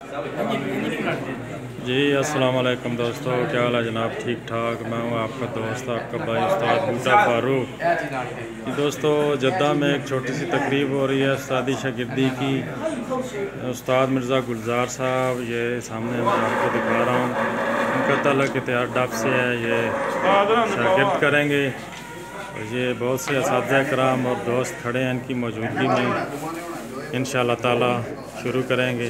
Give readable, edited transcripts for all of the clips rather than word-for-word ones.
जी अस्सलाम वालेकुम दोस्तों, क्या हाल है जनाब? ठीक ठाक। मैं हूँ आपका दोस्त, आपका भाई उस्ताद बूटा फारूक। दोस्तों जद्दा में एक छोटी सी तकरीब हो रही है उस्तादी शागिर्दी की। उस्ताद मिर्ज़ा गुलजार साहब ये सामने मैं आपको दिखा रहा हूँ, उनका ताल्लुक इतिहाद डफ से है। ये शागिर्द करेंगे और ये बहुत से असातिज़ा कराम और दोस्त खड़े हैं इनकी मौजूदगी में। इंशाअल्लाह ताला शुरू करेंगे।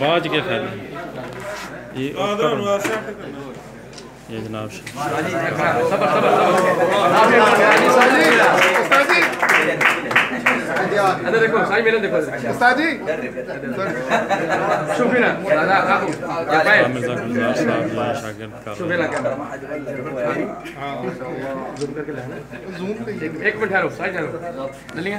बाज के फैले ये जनाब देखो साई मेरे देखो उस्ताद जी शूफी ना मिर्ज़ा गुलजार साहब ये शागिर्द कर रहे हैं। एक मिनट ठहरो साई ठहरो चलिए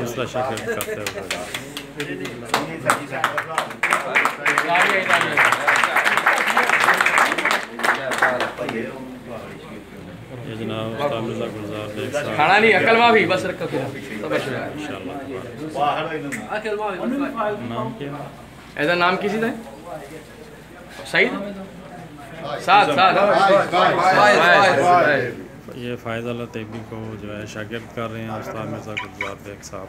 दूसरा शागिर्द करते हुए ये जनाब उस्ताद मिर्ज़ा गुलजार देख साहब खाना नहीं अकल माफी बस रखो इंशाअल्लाह। नाम क्या है? ऐसा नाम किसी का सईद साद साद ये फ़ायज़ अल तैयबी को जो है शागिर्द कर रहे हैं उस्ताद मिर्ज़ा गुलजार देख साहब।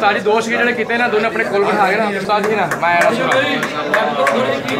सारी दोस्त के जड़े कितने ना दोनों अपने कोल बिठा के ना उस्ताद जी ना मैं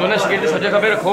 दोनों शिगिर्द सजे खबे रखो